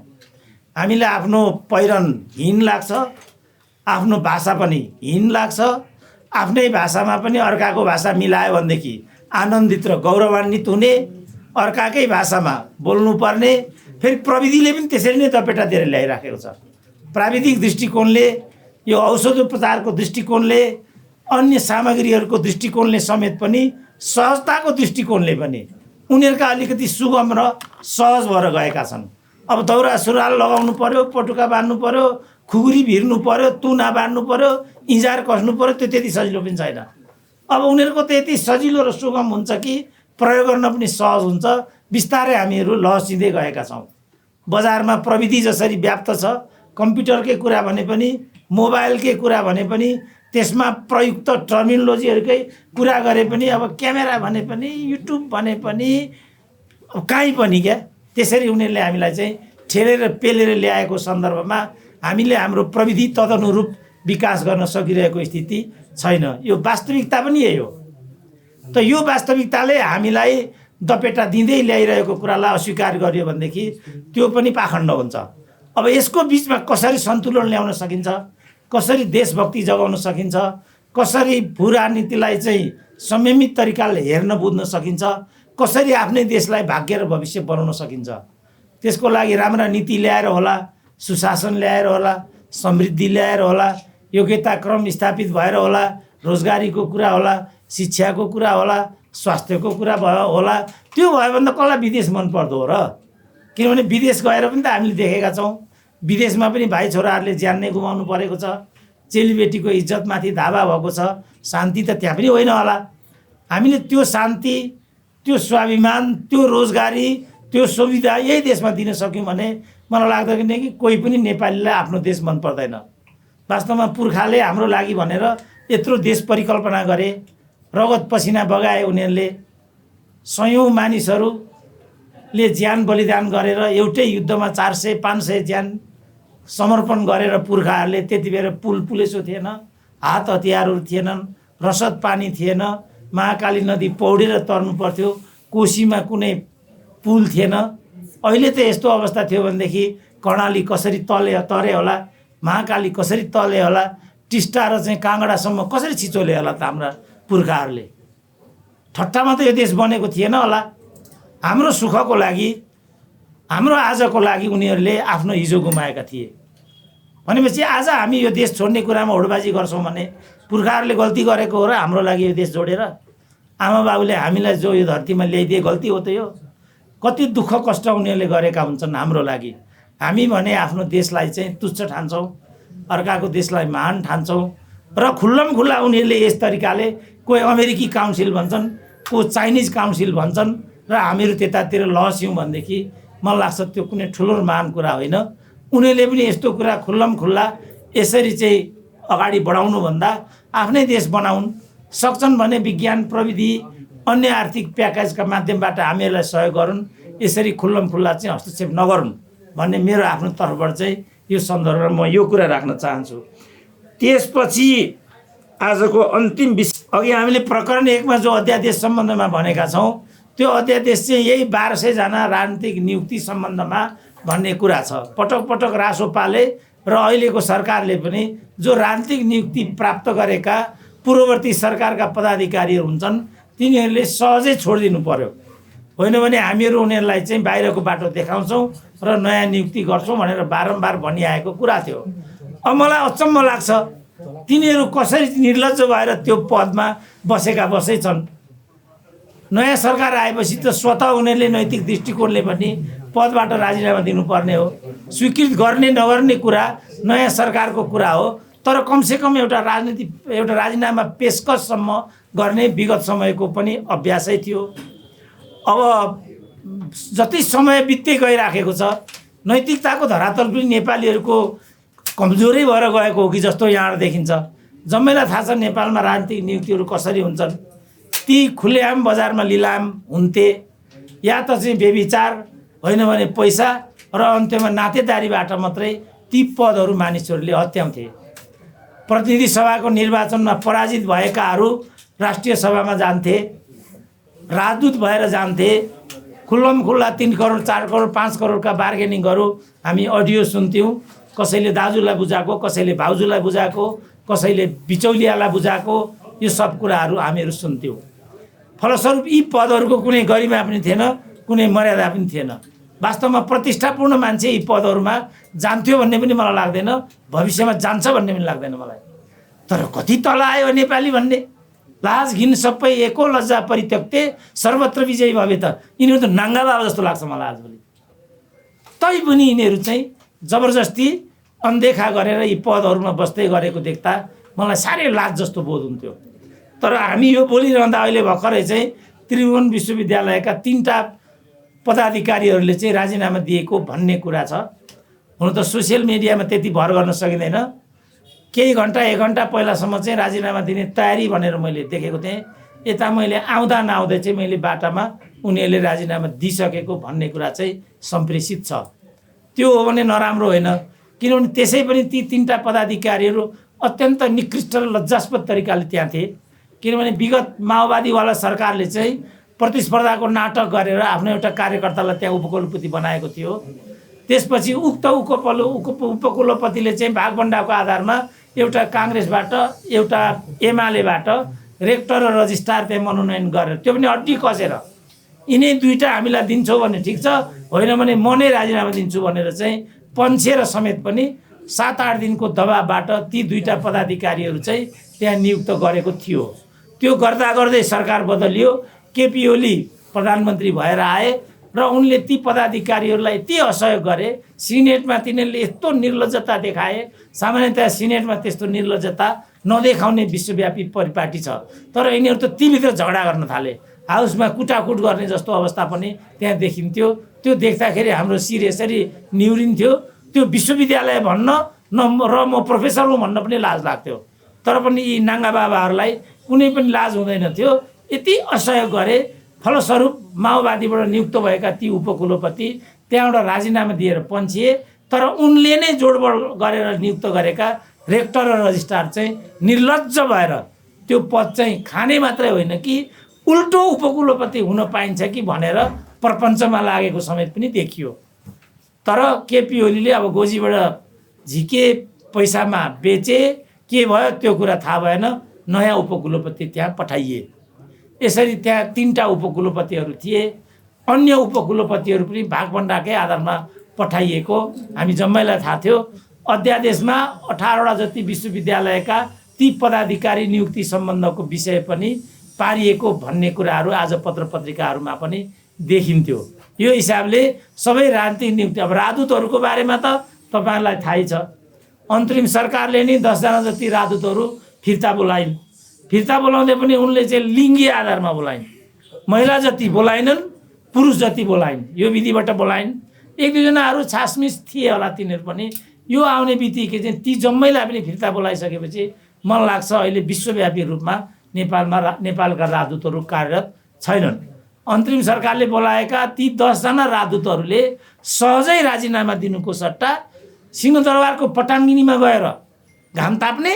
हामीलाई आफ्नो पहिरन हीन लाग्छ, आफ्नो भाषा पनि हीन लाग्छ, आफ्नै भाषामा पनि अर्काको भाषा मिलायो भनेदेखि आनन्दित र गौरवान्वित हुने, अर्काकै भाषामा बोल्नुपर्ने, फेरि प्रविधिले पनि त्यसरी नै दपेटा दिएर ल्याइराखेको छ। प्राविधिक दृष्टिकोणले, यो औषधोपचारको दृष्टिकोणले, अन्य सामग्रीहरूको दृष्टिकोणले समेत पनि, सहजताको दृष्टिकोणले पनि उनीहरूका अलिकति सुगम र सहज भएर गएका छन्। अब दौरा सुरुवाल लगाउनु पर्यो, पटुका बाँध्नु पर्यो, खुकुरी भिर्नु पर्यो, तुना बाँध्नु पर्यो, इँजार कस्नु पर्यो, त्यो त्यति सजिलो पनि छैन। अब उनीहरूको त्यति सजिलो र सुगम हुन्छ कि प्रयोग गर्न पनि सहज हुन्छ। बिस्तारै हामीहरू लहसिँदै गएका छौँ। बजारमा प्रविधि जसरी व्याप्त छ, कम्प्युटरकै कुरा भने पनि, मोबाइलकै कुरा भने पनि, त्यसमा प्रयुक्त टर्मिनोलोजीहरूकै कुरा गरे पनि, अब क्यामेरा भने पनि, युट्युब भने पनि, कहीँ पनि क्या त्यसरी उनीहरूले हामीलाई चाहिँ ठेलेर पेलेर ल्याएको सन्दर्भमा हामीले हाम्रो प्रविधि तदनुरूप विकास गर्न सकिरहेको स्थिति छैन। यो वास्तविकता पनि यही हो। त यो वास्तविकताले हामीलाई दपेटा दिँदै ल्याइरहेको कुरालाई अस्वीकार गरियो भनेदेखि त्यो पनि पाखण्ड हुन्छ। अब यसको बिचमा कसरी सन्तुलन ल्याउन सकिन्छ, कसरी देशभक्ति जगाउन सकिन्छ, कसरी भू राजनीतिलाई चाहिँ संयमित तरिकाले हेर्न बुझ्न सकिन्छ, कसरी आफ्नै देशलाई भाग्य र भविष्य बनाउन सकिन्छ, त्यसको लागि राम्रा नीति ल्याएर होला, सुशासन ल्याएर होला, समृद्धि ल्याएर होला, योग्यता क्रम स्थापित भएर होला, रोजगारीको कुरा होला, शिक्षाको कुरा होला, स्वास्थ्यको कुरा भयो होला। त्यो भयो भने त कसलाई विदेश मन पर्दो हो र? किनभने विदेश गएर पनि त हामीले देखेका छौँ, विदेशमा पनि भाइ छोराहरूले ज्यान नै गुमाउनु परेको छ, चेलीबेटीको इज्जतमाथि धावा भएको छ। शान्ति त त्यहाँ पनि होइन होला। हामीले त्यो शान्ति, त्यो स्वाभिमान, त्यो रोजगारी, त्यो सुविधा यही देशमा दिन सक्यौँ भने मलाई लाग्दैन कि कोही पनि नेपालीलाई आफ्नो देश मन पर्दैन। वास्तवमा पुर्खाले हाम्रो लागि भनेर यत्रो देश परिकल्पना गरे, रगत पसिना बगाए उनीहरूले, सयौँ मानिसहरूले ज्यान बलिदान गरेर एउटै युद्धमा 400-500 ज्यान समर्पण गरेर पुर्खाहरूले त्यति बेला पुलेसो थिएन, हात हतियारहरू थिएनन्, रसद पानी थिएन, महाकाली नदी पौडेर तर्नु पर्थ्यो, कोसीमा कुनै पुल थिएन। अहिले त यस्तो अवस्था थियो भनेदेखि कर्णाली कसरी तरे होला, महाकाली कसरी तले होला, टिस्टा र चाहिँ काँगडासम्म कसरी छिचोले होला त हाम्रा पुर्खाहरूले। ठट्टामा त यो देश बनेको थिएन होला। हाम्रो सुखको लागि, हाम्रो आजको लागि उनीहरूले आफ्नो हिजो गुमाएका थिए भनेपछि आज हामी यो देश छोड्ने कुरामा होडबाजी गर्छौँ भने पुर्खाहरूले गल्ती गरेको हो र हाम्रो लागि यो देश जोडेर आमा बाबुले हामीलाई जो यो धरतीमा ल्याइदिए गल्ती हो त यो? कति दुःख कष्ट उनीहरूले गरेका हुन्छन् हाम्रो लागि। हामी भने आफ्नो देशलाई चाहिँ तुच्छ ठान्छौँ, अर्काको देशलाई महान ठान्छौँ र खुल्लमखुल्ला उनीहरूले यस तरिकाले कोही अमेरिकी काउन्सिल भन्छन्, को चाइनिज काउन्सिल भन्छन् र हामीहरू त्यतातिर लहस्यौँ भनेदेखि मलाई लाग्छ त्यो कुनै ठुलो महान कुरा होइन। उनीहरूले पनि यस्तो कुरा खुल्लमखुल्ला यसरी चाहिँ अगाडि बढाउनुभन्दा आफ्नै देश बनाउन् सक्छन् भने विज्ञान प्रविधि अन्य आर्थिक प्याकेजका माध्यमबाट हामीहरूलाई सहयोग गरून्, यसरी खुल्लमखुल्ला चाहिँ हस्तक्षेप नगरून् भन्ने मेरो आफ्नो तर्फबाट चाहिँ यो सन्दर्भमा म यो कुरा राख्न चाहन्छु। त्यसपछि आजको अन्तिम विषय, अघि हामीले प्रकरण 1 मा जो अध्यादेश सम्बन्धमा भनेका छौँ त्यो अध्यादेश चाहिँ यही 1200 जना राजनीतिक नियुक्ति सम्बन्धमा भन्ने कुरा छ। पटक पटक रासोपाले र अहिलेको सरकारले पनि जो राजनीतिक नियुक्ति प्राप्त गरेका पूर्ववर्ती सरकारका पदाधिकारीहरू हुन्छन् तिनीहरूले सहजै छोडिदिनु पर्यो, होइन भने हामीहरू उनीहरूलाई चाहिँ बाहिरको बाटो देखाउँछौँ र नयाँ नियुक्ति गर्छौँ भनेर बारम्बार भनिआएको कुरा थियो। अब मलाई अचम्म लाग्छ तिनीहरू कसरी निर्लज्ज भएर त्यो पदमा बसै छन्। नयाँ सरकार आएपछि त स्वतः उनीहरूले नैतिक दृष्टिकोणले पनि पदबाट राजीनामा दिनुपर्ने हो। स्वीकृत गर्ने नगर्ने कुरा नयाँ सरकारको कुरा हो, तर कमसेकम एउटा राजीनामा पेशकशसम्म गर्ने विगत समयको पनि अभ्यासै थियो। अब जति समय बित्दै गइराखेको छ नैतिकताको धरातल पनि नेपालीहरूको कमजोरै भएर गएको हो कि जस्तो यहाँ देखिन्छ। जम्मैलाई थाहा छ नेपालमा राजनीतिक नियुक्तिहरू कसरी हुन्छन्। ती खुलेआम बजारमा लिलाम हुन्थे या त चाहिँ बेविचार होइन भने पैसा र अन्त्यमा नातेदारीबाट मात्रै ती पदहरू मानिसहरूले हत्याउँथे। प्रतिनिधि सभाको निर्वाचनमा पराजित भएकाहरू राष्ट्रिय सभामा जान्थे, राजदूत भएर जान्थे। खुल्लमखुल्ला 3 करोड 4 करोड 5 करोडका बार्गेनिङहरू हामी अडियो सुन्थ्यौँ। कसैले दाजुलाई बुझाएको, कसैले भाउजूलाई बुझाएको, कसैले बिचौलियालाई बुझाएको, यो सब कुराहरू हामीहरू सुन्थ्यौँ। फलस्वरूप यी पदहरूको कुनै गरिमा पनि थिएन, कुनै मर्यादा पनि थिएन। वास्तवमा प्रतिष्ठापूर्ण मान्छे यी पदहरूमा जान्थ्यो भन्ने पनि मलाई लाग्दैन, भविष्यमा जान्छ भन्ने पनि लाग्दैन मलाई। तर कति तल आयो नेपाली भन्ने लाज घिन सबै एको लज्जा परित्यक्ते सर्वत्र विजयी भए त यिनीहरू त नाङ्गा बाबा जस्तो लाग्छ मलाई आजभोलि। तैपनि यिनीहरू चाहिँ जबरजस्ती अनदेखा गरेर यी पदहरूमा बस्दै गरेको देख्दा मलाई साह्रै लाज जस्तो बोध हुन्थ्यो। तर हामी यो बोलिरहँदा अहिले भर्खरै चाहिँ त्रिभुवन विश्वविद्यालयका 3टा पदाधिकारीहरूले चाहिँ राजीनामा दिएको भन्ने कुरा छ। हुन त सोसियल मिडियामा त्यति भर गर्न सकिँदैन। केही घन्टा 1 घन्टा पहिलासम्म चाहिँ राजीनामा दिने तयारी भनेर मैले देखेको थिएँ। यता मैले आउँदा नआउँदै चाहिँ मैले बाटामा उनीहरूले राजीनामा दिइसकेको भन्ने कुरा चाहिँ सम्प्रेषित छ। त्यो हो भने नराम्रो होइन, किनभने त्यसै पनि ती 3टा पदाधिकारीहरू अत्यन्त निकृष्ट र लज्जास्पद तरिकाले त्यहाँ थिए। किनभने विगत माओवादीवाला सरकारले चाहिँ प्रतिस्पर्धाको नाटक गरेर आफ्नो एउटा कार्यकर्तालाई त्यहाँ उपकुलपति बनाएको थियो त्यसपछि उक्त उपकुलपतिले चाहिँ भागभण्डाको आधारमा एउटा काङ्ग्रेसबाट एउटा एमालेबाट रेक्टर र रजिस्ट्रार त्यहाँ मनोनयन गरेर त्यो पनि अड्डी कसेर यिनै दुईटा हामीलाई दिन्छौ भने ठिक छ, होइन भने म नै राजीनामा दिन्छु भनेर चाहिँ पन्छेर समेत पनि 7-8 दिनको दबावबाट ती दुईटा पदाधिकारीहरू चाहिँ त्यहाँ नियुक्त गरेको थियो। त्यो गर्दा गर्दै सरकार बदलियो, केपी ओली प्रधानमन्त्री भएर आए र उनले ती पदाधिकारीहरूलाई यति असहयोग गरे। सिनेटमा तिनीहरूले यस्तो निर्लज्जता देखाए, सामान्यतया सिनेटमा त्यस्तो निर्लज्जता नदेखाउने विश्वव्यापी परिपाटी छ, तर यिनीहरू त तीभित्र झगडा गर्न थाले, हाउसमा कुटाकुट गर्ने जस्तो अवस्था पनि त्यहाँ देखिन्थ्यो। त्यो देख्दाखेरि हाम्रो शिर यसरी निहुरिन्थ्यो। त्यो विश्वविद्यालय भन्न र म प्रोफेसर हुँ भन्न पनि लाज लाग्थ्यो, तर पनि यी नाङ्गा बाबाहरूलाई कुनै पनि लाज हुँदैन थियो। यति असहयोग गरे, फलस्वरूप माओवादीबाट नियुक्त भएका ती उपकुलपति त्यहाँबाट राजीनामा दिएर पन्छिए। तर उनले नै जोडबोड गरेर नियुक्त गरेका रेक्टर र रजिस्ट्रार चाहिँ निर्लज्ज भएर त्यो पद चाहिँ खाने मात्रै होइन कि उल्टो उपकुलपति हुन पाइन्छ कि भनेर प्रपञ्चमा लागेको समेत पनि देखियो। तर केपी ओलीले अब गोजीबाट झिके पैसामा बेचे, के भयो त्यो कुरा थाहा भएन, नयाँ उपकुलपति त्यहाँ पठाइए। यसरी त्यहाँ 3टा उपकुलपतिहरू थिए। अन्य उपकुलपतिहरू पनि भागभण्डाकै आधारमा पठाइएको हामी जम्मैलाई थाहा थियो। अध्यादेशमा 18वटा जति विश्वविद्यालयका ती पदाधिकारी नियुक्ति सम्बन्धको विषय पनि पारिएको भन्ने कुराहरू आज पत्र पत्रिकाहरूमा पनि देखिन्थ्यो। यो हिसाबले सबै राजनीतिक नियुक्ति, अब राजदूतहरूको बारेमा त तपाईँहरूलाई थाहै छ, अन्तरिम सरकारले नै 10 जना जति राजदूतहरू फिर्ता बोलाइन्। फिर्ता बोलाउँदै पनि उनले चाहिँ लिङ्गी आधारमा बोलाइन्, महिला जति बोलाइनन्, पुरुष जति बोलाइन्, यो विधिबाट बोलाइन्। 1-2 जनाहरू छासमिस थिए होला, तिनीहरू पनि यो आउने बित्तिकै चाहिँ ती जम्मैलाई पनि फिर्ता बोलाइसकेपछि मलाई लाग्छ अहिले विश्वव्यापी रूपमा नेपालका राजदूतहरू कार्यरत छैनन्। अन्तरिम सरकारले बोलाएका ती 10 जना राजदूतहरूले सहजै राजीनामा दिनुको सट्टा सिंहदरबारको पटाङ्गिनीमा गएर घाम ताप्ने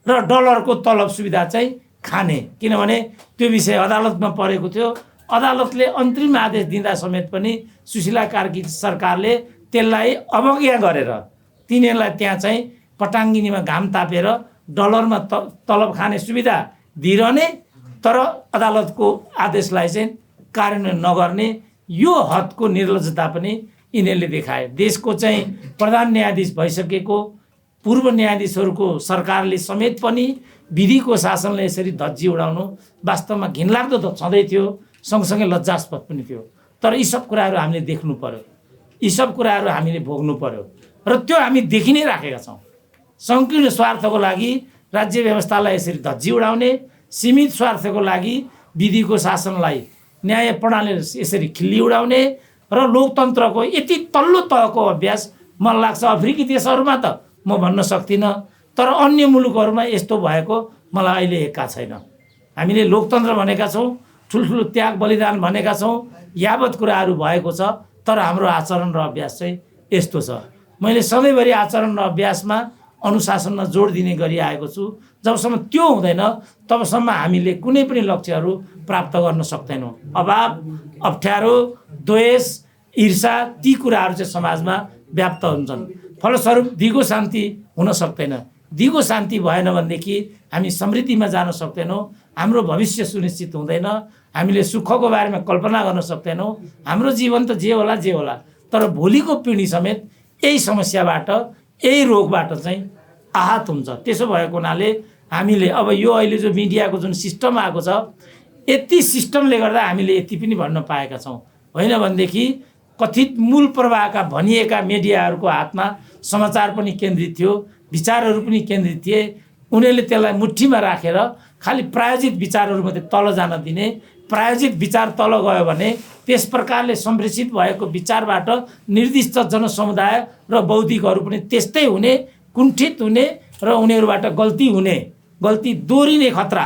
र डलरको तलब सुविधा चाहिँ खाने, किनभने त्यो विषय अदालतमा परेको थियो। अदालतले अन्तरिम आदेश दिँदा समेत पनि सुशीला कार्की सरकारले त्यसलाई अवज्ञा गरेर तिनीहरूलाई त्यहाँ चाहिँ पटाङ्गिनीमा घाम तापेर डलरमा तलब खाने सुविधा दिइरहने, तर अदालतको आदेशलाई चाहिँ कार्यान्वयन नगर्ने, यो हदको निर्लज्जता पनि यिनीहरूले देखाए। देशको चाहिँ प्रधान न्यायाधीश भइसकेको पूर्व न्यायाधीशहरूको सरकारले समेत पनि विधिको शासनले यसरी धज्जी उडाउनु वास्तवमा घिनलाग्दो त छँदै थियो, सँगसँगै लज्जास्पद पनि थियो। तर यी सब कुराहरू हामीले देख्नु पर्यो, यी सब कुराहरू हामीले भोग्नु पर्यो र त्यो हामी देखि नै राखेका छौँ। सङ्कीर्ण स्वार्थको लागि राज्य व्यवस्थालाई यसरी धज्जी उडाउने, सीमित स्वार्थको लागि विधिको शासनलाई, न्याय प्रणालीले यसरी खिल्ली उडाउने र लोकतन्त्रको यति तल्लो तहको अभ्यास मलाई लाग्छ अफ्रिकी देशहरूमा त म भन्न सक्दिनँ, तर अन्य मुलुकहरूमा यस्तो भएको मलाई अहिले एक्का छैन। हामीले लोकतन्त्र भनेका छौँ, ठुल्ठुलो त्याग बलिदान भनेका छौँ, यावत कुराहरू भएको छ, तर हाम्रो आचरण र अभ्यास चाहिँ यस्तो छ। मैले सधैँभरि आचरण र अभ्यासमा अनुशासनमा जोड दिने गरिआएको छु। जबसम्म त्यो हुँदैन तबसम्म हामीले कुनै पनि लक्ष्यहरू प्राप्त गर्न सक्दैनौँ। अभाव, अप्ठ्यारो, द्वेष, ईर्षा, ती कुराहरू चाहिँ समाजमा व्याप्त हुन्छन्। फलस्वरूप दिगो शान्ति हुन सक्दैन। दिगो शान्ति भएन भनेदेखि हामी समृद्धिमा जान सक्दैनौँ, हाम्रो भविष्य सुनिश्चित हुँदैन, हामीले सुखको बारेमा कल्पना गर्न सक्दैनौँ। हाम्रो जीवन त जे होला जे होला, तर भोलिको पिँढी समेत यही समस्याबाट, यही रोगबाट चाहिँ आहत हुन्छ। त्यसो भएको हुनाले हामीले अब यो अहिले जो मिडियाको जुन सिस्टम आएको छ, यति सिस्टमले गर्दा हामीले यति पनि भन्न पाएका छौँ। होइन भनेदेखि कथित मूल प्रवाहका भनिएका मिडियाहरूको हातमा समाचार पनि केन्द्रित थियो, विचारहरू पनि केन्द्रित थिए। उनीहरूले त्यसलाई मुठ्ठीमा राखेर खालि प्रायोजित विचारहरू मात्रै तल जान दिने, प्रायोजित विचार तल गयो भने त्यस प्रकारले सम्प्रेषित भएको विचारबाट निर्दिष्ट जनसमुदाय र बौद्धिकहरू पनि त्यस्तै हुने, कुण्ठित हुने र उनीहरूबाट गल्ती हुने, गल्ती दोहोरिने खतरा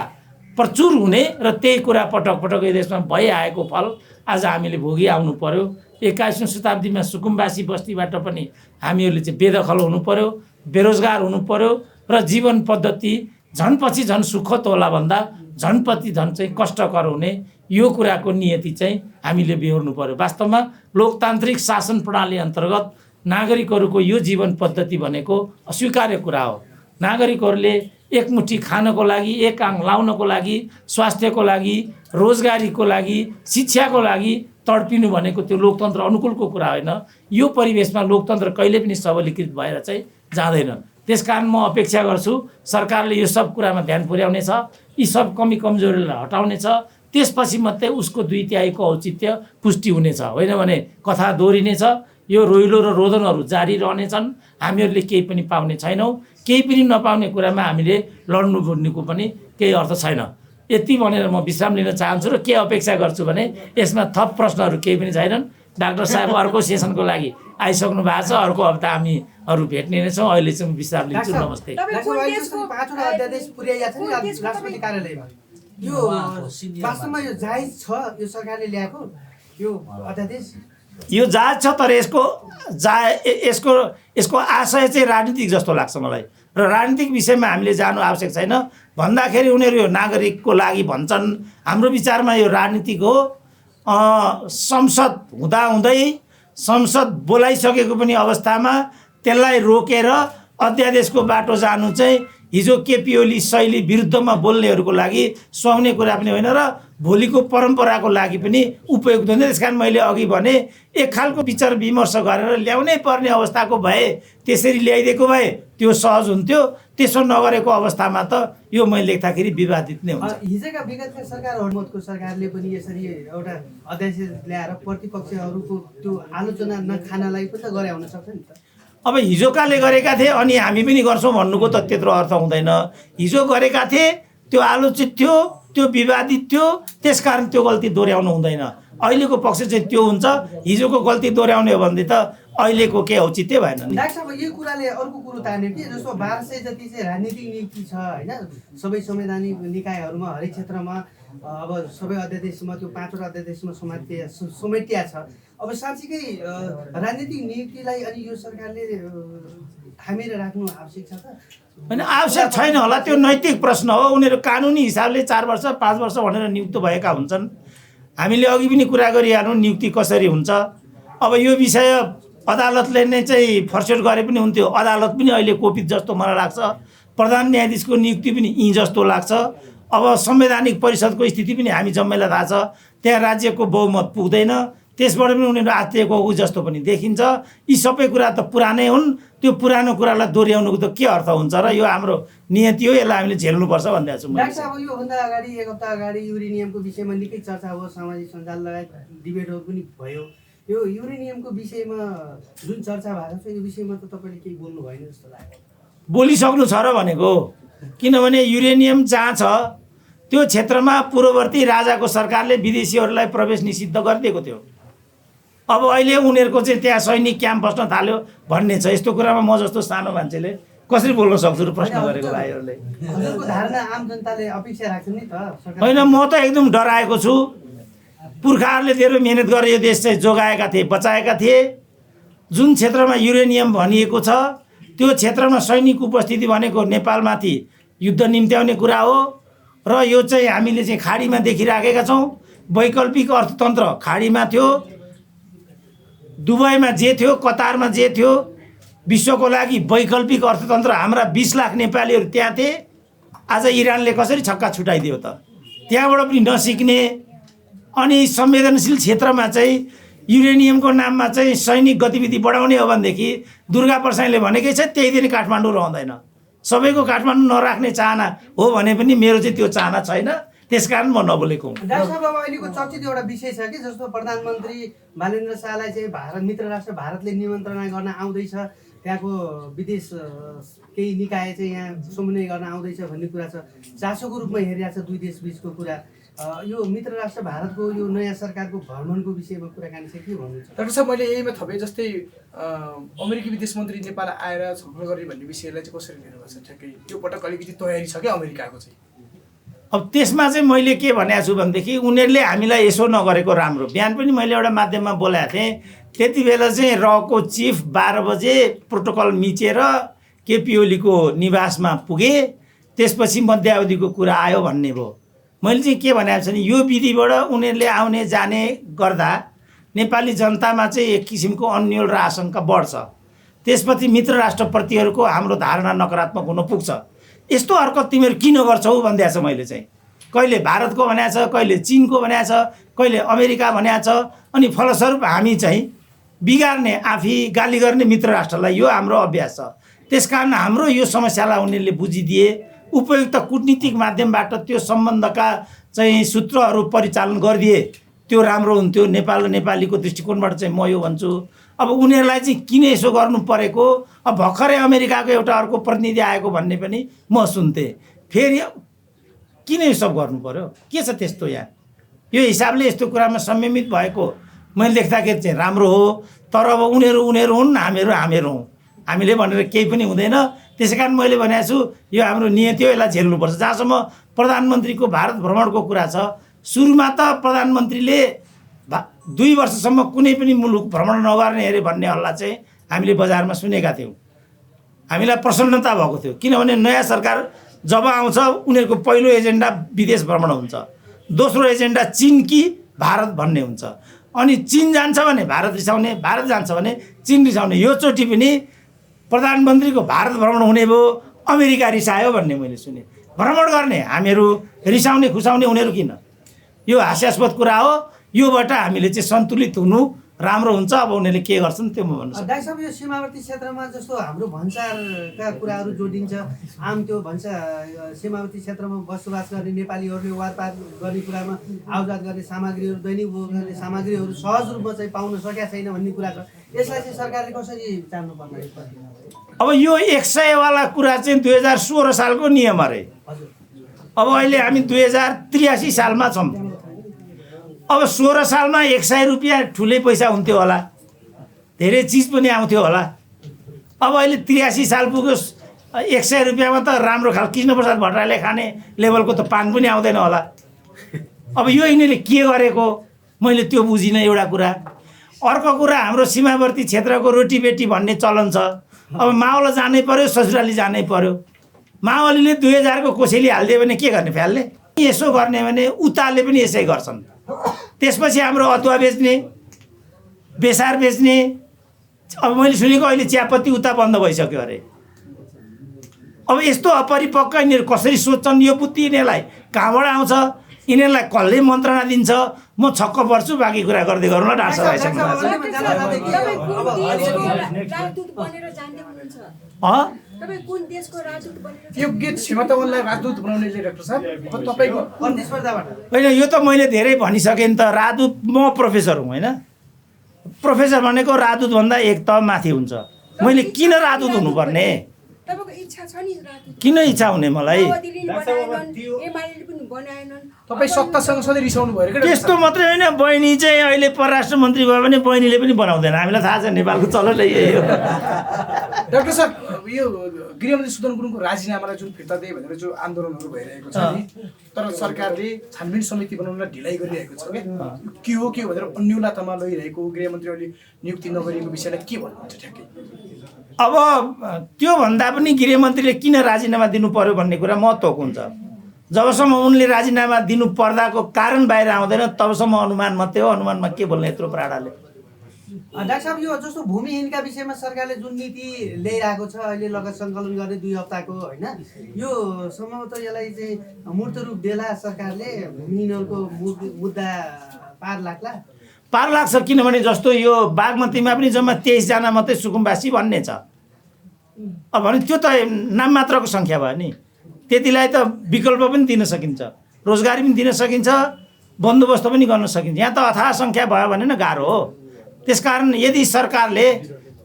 प्रचुर हुने र त्यही कुरा पटक पटक यो देशमा भइआएको फल आज हामीले भोगी आउनु पर्यो। 21औं शताब्दीमा सुकुम्बासी बस्तीबाट पनि हामीहरूले चाहिँ बेदखल हुनु पर्यो, बेरोजगार हुनु पर्यो र जीवन पद्धति झनपछि झन सुखद होला भन्दा झनपछि झन चाहिँ कष्टकर हुने, यो कुराको नियति चाहिँ हामीले बेहोर्नु पर्यो। वास्तवमा लोकतान्त्रिक शासन प्रणाली अन्तर्गत नागरिकहरूको यो जीवन पद्धति भनेको अस्वीकार्य कुरा हो। नागरिकहरूले एकमुठी खानको लागि, एक आङ लाउनको लागि, स्वास्थ्यको लागि, रोजगारीको लागि, शिक्षाको लागि तडपिनु भनेको त्यो लोकतन्त्र अनुकूलको कुरा होइन। यो परिवेशमा लोकतन्त्र कहिले पनि सबलीकृत भएर चाहिँ जाँदैन। त्यसकारण म अपेक्षा गर्छु सरकारले यो सब कुरामा ध्यान पुर्याउनेछ, यी सब कमी कमजोरीलाई हटाउनेछ, त्यसपछि मात्रै उसको 2/3 औचित्य पुष्टि हुनेछ। होइन भने कथा दोहोरिनेछ, यो रोइलो र रोदनहरू जारी रहनेछन्। हामीहरूले केही पनि पाउने छैनौँ। केही पनि नपाउने कुरामा हामीले लड्नु बुड्नुको पनि केही अर्थ छैन। यति भनेर म विश्राम लिन चाहन्छु र के अपेक्षा गर्छु भने यसमा थप प्रश्नहरू केही पनि छैनन्। डाक्टर साहब अर्को सेसनको लागि आइसक्नु भएको छ। अर्को हप्ता हामीहरू भेट्ने नै छौँ। अहिले चाहिँ विश्राम लिन्छु। नमस्ते।
5वटा अध्यादेश पुर्याइएको छ नि राष्ट्रपति कार्यालयमा। यो वास्तवमा यो जायज छ? यो सरकारले ल्याएको यो अध्यादेश
यो जायज छ, तर यसको आशय चाहिँ राजनीतिक जस्तो लाग्छ मलाई। र राजनीतिक विषयमा हामीले जानु आवश्यक छैन। भन्दाखेरि उनीहरू यो नागरिकको लागि भन्छन्। हाम्रो विचारमा यो राजनीतिक हो। संसद हुँदाहुँदै, संसद बोलाइसकेको पनि अवस्थामा त्यसलाई रोकेर अध्यादेशको बाटो जानु चाहिँ हिजो केपी ओली शैली विरुद्धमा बोल्नेहरूको लागि सुहाउने कुरा पनि होइन र भोलिको परम्पराको लागि पनि उपयुक्त हुँदैन। त्यस कारण मैले अघि भने एक खालको विचार विमर्श गरेर ल्याउनै पर्ने अवस्थाको भए त्यसरी ल्याइदिएको भए त्यो सहज हुन्थ्यो। त्यसो नगरेको अवस्थामा त यो मैले लेख्दाखेरि विवादित नै हुन्छ।
हिजोका विगतका सरकारहरूको सरकारले पनि यसरी एउटा अध्यादेश ल्याएर प्रतिपक्षहरूको त्यो आलोचना नखानलाई पनि त गरे हुन सक्छ नि त।
अब हिजोकाले गरेका थिए अनि हामी पनि गर्छौँ भन्नुको त त्यत्रो अर्थ हुँदैन। हिजो गरेका थिए, त्यो आलोचित थियो, त्यो विवादित थियो, त्यसकारण त्यो गल्ती दोहोऱ्याउनु हुँदैन। अहिलेको पक्ष चाहिँ त्यो हुन्छ। हिजोको गल्ती दोहोऱ्याउने हो भने त अहिलेको के औचित्य भएन नि।
डाक्टर साहब यो कुराले अर्को कुरो तान्यो कि जस्तो 1200 जति चाहिँ राजनीतिक नियुक्ति छ होइन सबै संवैधानिक निकायहरूमा, हरेक क्षेत्रमा। अब सबै अध्यादेशमा त्यो 5वटा अध्यादेशमा समेटिया छ। अब साँच्चीकै राजनीतिक नियुक्तिलाई अनि यो सरकारले थामेर राख्नु आवश्यक छ त?
होइन, आवश्यक छैन होला। त्यो नैतिक प्रश्न हो। उनीहरू कानुनी हिसाबले 4 वर्ष 5 वर्ष भनेर नियुक्त भएका हुन्छन्। हामीले अघि पनि कुरा गरिहाल्यौँ नियुक्ति कसरी हुन्छ। अब यो विषय अदालतले नै चाहिँ फर्सेट गरे पनि हुन्थ्यो। अदालत पनि अहिले कोपित जस्तो मलाई लाग्छ। प्रधान न्यायाधीशको नियुक्ति पनि यी जस्तो लाग्छ। अब संवैधानिक परिषदको स्थिति पनि हामी जम्मैलाई थाहा छ। त्यहाँ राज्यको बहुमत पुग्दैन। त्यसबाट पनि उनीहरू आत्तिएको जस्तो पनि देखिन्छ। यी सबै कुरा त पुरानै हुन्। त्यो पुरानो कुरालाई दोहोऱ्याउनुको त के अर्थ हुन्छ र? यो हाम्रो नियति हो, यसलाई हामीले झेल्नुपर्छ भनिरहेको छु।
डाक्टर साहब योभन्दा अगाडि एक हप्ता अगाडि युरेनियमको विषयमा निकै चर्चा भयो, सामाजिक सञ्जाल लगायत डिबेटहरू पनि भयो। यो युरेनियमको विषयमा जुन चर्चा भएको छ यो विषयमा त तपाईँले केही बोल्नु भएन जस्तो लाग्यो।
बोलिसक्नु छ र भनेको। किनभने युरेनियम जहाँ छ त्यो क्षेत्रमा पूर्ववर्ती राजाको सरकारले विदेशीहरूलाई प्रवेश निषिद्ध गरिदिएको थियो। अब अहिले उनीहरूको चाहिँ त्यहाँ सैनिक क्याम्प बस्न थाल्यो भन्ने छ। यस्तो कुरामा म जस्तो सानो मान्छेले कसरी बोल्न सक्छु र प्रश्न गरेको भाइहरूले?
हजुरको धारणा आम जनताले अपेक्षा राख्छन् नि त?
होइन, म त एकदम डराएको छु। पुर्खाहरूले धेरै मेहनत गरेर यो देश चाहिँ जोगाएका थिए, बचाएका थिए। जुन क्षेत्रमा युरेनियम भनिएको छ त्यो क्षेत्रमा सैनिक उपस्थिति भनेको नेपालमाथि युद्ध निम्त्याउने कुरा हो। र यो चाहिँ हामीले चाहिँ खाडीमा देखिराखेका छौँ। वैकल्पिक अर्थतन्त्र खाडीमा थियो, दुबईमा जे थियो, कतारमा जे थियो, विश्वको लागि वैकल्पिक अर्थतन्त्र। हाम्रा 20 लाख नेपालीहरू त्यहाँ थिए। आज इरानले कसरी छक्का छुटाइदियो त? त्यहाँबाट पनि नसिक्ने। अनि संवेदनशील क्षेत्रमा चाहिँ युरेनियमको नाममा चाहिँ सैनिक गतिविधि बढाउने हो भनेदेखि दुर्गा प्रसाईले भनेकै छ त्यही दिन काठमाडौँ रहँदैन। सबैको काठमाडौँ नराख्ने चाहना हो भने पनि मेरो चाहिँ त्यो चाहना छैन। त्यसकारण म नबोलेको हुँ।
डाक्टर साहब अब अहिलेको चर्चित एउटा विषय छ कि जस्तो प्रधानमन्त्री बालेन्द्र शाहलाई चाहिँ मित्र राष्ट्र भारतले निमन्त्रणा गर्न आउँदैछ, त्यहाँको विदेश केही निकाय चाहिँ यहाँ समन्वय गर्न आउँदैछ भन्ने कुरा छ। चासोको रूपमा हेरिरहेको छ दुई देश बिचको कुरा। यो मित्र राष्ट्र भारतको यो नयाँ सरकारको भ्रमणको विषयमा कुराकानी चाहिँ के भन्नुहुन्छ?
डाक्टर साहब मैले यहीमा थपेँ जस्तै अमेरिकी विदेश मन्त्री नेपाल आएर छलफल गर्ने भन्ने विषयलाई चाहिँ कसरी लिनुभएको छ? ठ्याक्कै त्यो पटक अलिकति तयारी छ क्या अमेरिकाको चाहिँ?
अब त्यसमा चाहिँ मैले के भनेको छु भनेदेखि उनीहरूले हामीलाई यसो नगरेको राम्रो। बिहान पनि मैले एउटा माध्यममा बोलाएको थिएँ। त्यति बेला चाहिँ रको चिफ 12 बजे प्रोटोकल मिचेर केपी ओलीको निवासमा पुगे। त्यसपछि मध्यावधिको कुरा आयो भन्ने भयो। मैले चाहिँ के भनेको छु भने यो विधिबाट उनीहरूले आउने जाने गर्दा नेपाली जनतामा चाहिँ एक किसिमको अन्यल र आशंका बढ्छ। त्यसपछि मित्र राष्ट्रप्रतिहरूको हाम्रो धारणा नकारात्मक हुन पुग्छ। यस्तो हरकत तिमीहरू किन गर्छौ भनिदिएको छ मैले चाहिँ। कहिले भारतको भनेको छ, कहिले चिनको भनेको छ, कहिले अमेरिका भनेको छ। अनि फलस्वरूप हामी चाहिँ बिगार्ने, आफै गाली गर्ने मित्र राष्ट्रलाई यो हाम्रो अभ्यास छ। त्यसकारण हाम्रो यो समस्यालाई उनीहरूले बुझिदिए, उपयुक्त कूटनीतिक माध्यमबाट त्यो सम्बन्धका चाहिँ सूत्रहरू परिचालन गरिदिए त्यो राम्रो हुन्थ्यो। नेपाल र नेपालीको दृष्टिकोणबाट चाहिँ म यो भन्छु। अब उनीहरूलाई चाहिँ किन यसो गर्नु परेको, अब भर्खरै अमेरिकाको एउटा अर्को प्रतिनिधि आएको भन्ने पनि म सुन्थेँ। फेरि किन यो सब गर्नु पर्यो, के छ त्यस्तो यहाँ? यो हिसाबले यस्तो कुरामा संयमित भएको मैले देख्दाखेरि चाहिँ राम्रो हो। तर अब उनीहरू हुन्, हामीहरू हौँ, हामीले भनेर केही पनि हुँदैन। त्यसै कारण मैले भनेको छु यो हाम्रो नियति हो, यसलाई झेल्नुपर्छ। जहाँसम्म प्रधानमन्त्रीको भारत भ्रमणको कुरा छ, सुरुमा त प्रधानमन्त्रीले 2 वर्षसम्म कुनै पनि मुलुक भ्रमण नगर्ने अरे भन्ने हल्ला चाहिँ हामीले बजारमा सुनेका थियौँ। हामीलाई प्रसन्नता भएको थियो, किनभने नयाँ सरकार जब आउँछ उनीहरूको पहिलो एजेन्डा विदेश भ्रमण हुन्छ, दोस्रो एजेन्डा चीन कि भारत भन्ने हुन्छ। अनि चीन जान्छ भने भारत रिसाउने, भारत जान्छ भने चीन रिसाउने। यो चोटि पनि प्रधानमन्त्रीको भारत भ्रमण हुने भयो, अमेरिका रिसायो भन्ने मैले सुने। भ्रमण गर्ने हामीहरू, रिसाउने खुसाउने उनीहरू किन? यो हास्यास्पद कुरा हो। योबाट हामीले चाहिँ सन्तुलित हुनु राम्रो हुन्छ। अब उनीहरूले के गर्छन् त्यो म भन्नु सक्छु।
डाक्टर साहब, यो सीमावर्ती क्षेत्रमा जस्तो हाम्रो भन्सारका कुराहरू जोडिन्छ, आम त्यो सीमावर्ती क्षेत्रमा बसोबास गर्ने नेपालीहरूले वारपार गर्ने कुरामा आवजात गर्ने सामग्रीहरू, दैनिक उपयोग गर्ने सामग्रीहरू सहज रूपमा चाहिँ पाउन सकेका छैन भन्ने कुरा छ। यसलाई चाहिँ सरकारले कसरी जान्नु पर्ने?
अब यो 100 वाला कुरा चाहिँ 2016 सालको नियम अरे। अब अहिले हामी 2083 सालमा छौँ। अब 16 सालमा 100 रुपियाँ ठुलै पैसा हुन्थ्यो होला, धेरै चिज पनि आउँथ्यो होला। अब अहिले 83 साल पुग्यो, 100 रुपियाँमा त राम्रो खालको कृष्णप्रसाद भट्टराईले खाने लेभलको त पान पनि आउँदैन होला। अब यो यिनीहरूले के गरेको मैले त्यो बुझिनँ एउटा कुरा। अर्को कुरा, हाम्रो सीमावर्ती क्षेत्रको रोटीबेटी भन्ने चलन छ। अब मावल जानै पर्यो, ससुराली जानै पर्यो। मावलीले 2000 को कोसेली हालिदियो भने के गर्ने फ्यालले? यसो गर्ने भने उताले पनि यसै गर्छन्। त्यसपछि हाम्रो अदुवा बेच्ने, बेसार बेच्ने। अब मैले सुनेको अहिले चियापत्ती उता बन्द भइसक्यो अरे। अब यस्तो अपरिपक्व यिनीहरू कसरी सोच्छन्? यो बुद्धि यिनीहरूलाई कहाँबाट आउँछ? यिनीहरूलाई कसले मन्त्रणा दिन्छ? म छक्क पर्छु। बाँकी कुरा गर्दै गरौँ ल डाक्टर साहब।
योग्य क्षमतावानलाई राजदूत बनाउनेले डाक्टर साहब तपाईँको
प्रतिस्पर्धाबाट
होइन, यो त मैले धेरै भनिसकेँ नि त। राजदूत, म प्रोफेसर हुँ होइन। प्रोफेसर भनेको राजदूत भन्दा एक तह माथि हुन्छ। मैले किन राजदूत हुनुपर्ने? किन इच्छा हुने मलाई?
तपाईँ सत्तासँग सधैँ रिसाउनु भयो क्या?
त्यस्तो मात्रै होइन, बहिनी चाहिँ अहिले परराष्ट्र मन्त्री भयो भने बहिनीले पनि बनाउँदैन। हामीलाई थाहा छ नेपालको चलन यही हो।
डाक्टर साहब, यो गृहमन्त्री सुदन गुरुङको राजीनामालाई जुन फिर्ता दिए भनेर जो आन्दोलनहरू भइरहेको छ नि, तर सरकारले छानबिन समिति बनाउनलाई ढिलाइ गरिरहेको छ क्या? के हो भनेर अन्यलतामा लगिरहेको गृहमन्त्रीहरूले नियुक्ति नगरेको विषयलाई के भन्नुहुन्छ ठ्याक्कै?
अब त्योभन्दा पनि गृहमन्त्रीले किन राजीनामा दिनु पर्यो भन्ने कुरा महत्त्वको हुन्छ। जबसम्म उनले राजीनामा दिनु पर्दाको कारण बाहिर आउँदैन तबसम्म अनुमान मात्रै हो। अनुमानमा के बोल्ने यत्रो प्राडाले?
डाक्टर साहब, यो जस्तो भूमिहीनका विषयमा सरकारले जुन नीति ल्याइरहेको छ अहिले, लगत सङ्कलन गर्ने 2 हप्ताको होइन, यो सम्भवतः यसलाई चाहिँ मूर्त रूप देला सरकारले? भूमिहीनहरूको मुद्दा पार लाग्ला?
पार लाग्छ, किनभने जस्तो यो बागमतीमा पनि जम्मा 23 जना मात्रै सुकुम्बासी भन्ने छ। अब भने त्यो त नाम मात्रको सङ्ख्या भयो नि। त्यतिलाई त विकल्प पनि दिन सकिन्छ, रोजगारी पनि दिन सकिन्छ, बन्दोबस्त पनि गर्न सकिन्छ। यहाँ त अथाह सङ्ख्या भयो भने न गाह्रो हो। त्यसकारण यदि सरकारले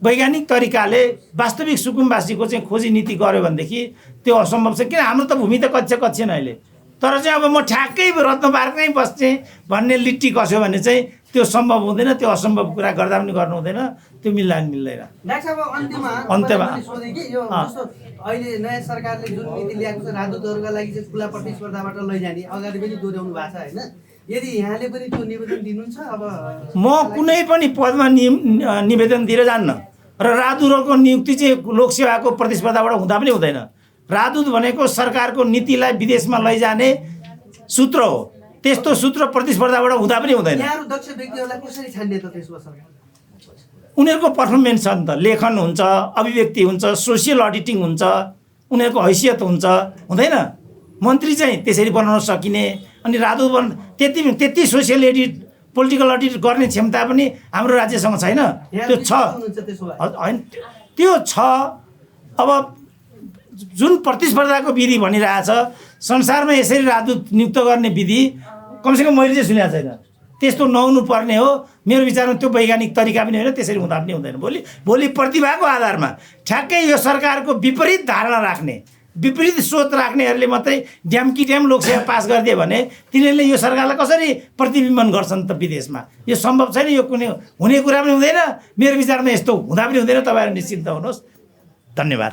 वैज्ञानिक तरिकाले वास्तविक सुकुम्बासीको चाहिँ खोजी नीति गर्यो भनेदेखि त्यो असम्भव छ। किन हाम्रो त भूमि त कच्चिएन अहिले। तर चाहिँ अब म ठ्याक्कै रत्न पार्कमै बस्ने भन्ने लिट्टी कस्यो भने चाहिँ त्यो सम्भव हुँदैन। त्यो असम्भव कुरा गर्दा पनि गर्नु हुँदैन, त्यो मिल्दैन।
डाक्टर साहब, अन्त्यमा सोधेँ कि यो जस्तो अहिले नयाँ सरकारले जुन नीति ल्याएको छ राजदूतहरूका लागि चाहिँ खुला प्रतिस्पर्धाबाट लैजाने अगाडि पनि दोहोऱ्याउनु भएको छ होइन, यदि यहाँले पनि त्यो निवेदन दिनुहुन्छ? अब
म कुनै पनि पदमा निवेदन दिएर जान्न र राजदूतको नियुक्ति चाहिँ लोकसेवाको प्रतिस्पर्धाबाट हुँदा पनि हुँदैन। राजदूत भनेको सरकारको नीतिलाई विदेशमा लैजाने सूत्र हो। त्यस्तो सूत्र प्रतिस्पर्धाबाट हुँदा पनि हुँदैन।
यहाँहरू दक्ष व्यक्तिहरूलाई कसरी छान्ने त त्यसमा सरकार?
उनीहरूको पर्फर्मेन्स छ नि त, लेखन हुन्छ, अभिव्यक्ति हुन्छ, सोसियल अडिटिङ हुन्छ, उनीहरूको हैसियत हुन्छ, हुँदैन? मन्त्री चाहिँ त्यसरी बनाउन सकिने, अनि राजदूत त्यति सोसियल एडिट पोलिटिकल अडिट गर्ने क्षमता पनि हाम्रो राज्यसँग छैन। त्यो छ होइन, त्यो छ। अब जुन प्रतिस्पर्धाको विधि भनिरहेछ, संसारमा यसरी राजदूत नियुक्त गर्ने विधि कमसेकम मैले चाहिँ सुनेको छैन। त्यस्तो नहुनु पर्ने हो मेरो विचारमा। त्यो वैज्ञानिक तरिका पनि होइन, त्यसरी हुँदा पनि हुँदैन। भोलि प्रतिभाको आधारमा ठ्याक्कै यो सरकारको विपरीत धारणा राख्ने, विपरीत सोच राख्नेहरूले मात्रै ड्याम लोकसेवा पास गरिदियो भने तिनीहरूले यो सरकारलाई कसरी प्रतिबिम्बन गर्छन् त विदेशमा? यो सम्भव छैन। यो कुनै हुने कुरा पनि हुँदैन। मेरो विचारमा यस्तो हुँदा पनि हुँदैन। तपाईँहरू निश्चिन्त हुनुहोस्। धन्यवाद।